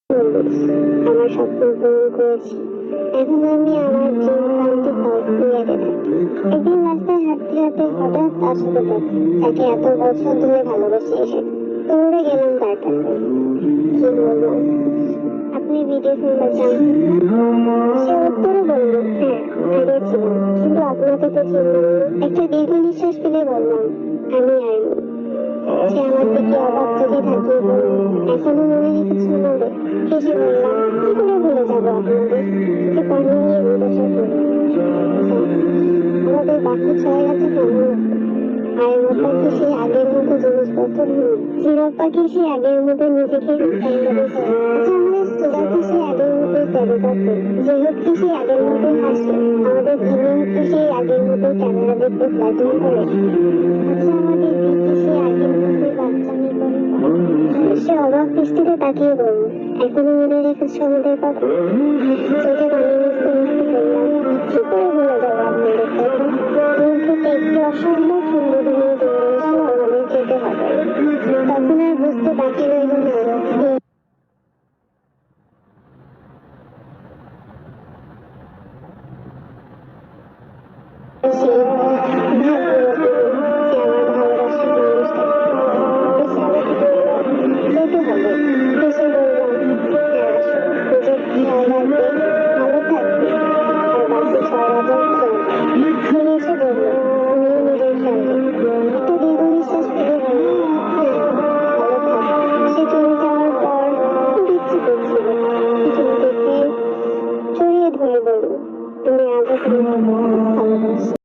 আমার স্বপ্ন পূরণ করেছি। এখন আমি আমার ড্রিম কামটি পুড়িয়ে দেব। একদিন রাস্তায় হাঁটতে হাঁটতে হঠাৎ তার সাথে দেখা, তাকে এত বছর ধরে ভালোবেসে এসে দৌড়ে গেলাম তার কাছে। কি বলবো, আপনি বিদেশ নাম্বার চান? সে উত্তরে বলল, হ্যাঁ আগে ছিলাম, কিন্তু আপনাকে তো চিনলাম না। একটা দীর্ঘ নিঃশ্বাস ফেলে বললাম, আমি আর্মি। সে আমার দিকে অবাক চোখে তাকিয়ে বলল, এখনো মনে রেখেছো আমাদের? হেসে বললাম, কি করে ভুলে যাবো আপনাদের? ওকে পানি নিয়ে জিজ্ঞাসা করলাম, আমাদের বাকি 6 আছে কেমন আছে? আয়রপ্পা কি সেই আগের মতো জিনিসপত্র নেই? শিরপ্পা কি সেই আগের মতো নিজেকে সম্বোধন করে? আচ্ছা, আমাদের সুগার কি সেই আগের মতোই প্যারিকা করে? জেহুদ কি সেই আগের মতোই হাসে? আমাদের জিমিন কি সেই আগের মতোই ক্যামেরা দেখতে ফ্ল্যাটিং করে? আচ্ছা, আমাদের কি সেই আগের মতোই বাচ্চামি করে? সে অবাক দৃষ্টিতে তাকিয়ে বলল, এখনো মনে রেখেছো আমাদের কথা? চোখে পানি মিশতে মিশতে বললাম, কি করে ভুলে যাবো আপনাদের কথা? কিন্তু একটি অসম্ভব সুন্দর দিনের জন্য আমাদের যেতে হবে। তখন আর বুঝতে বাকি রইল না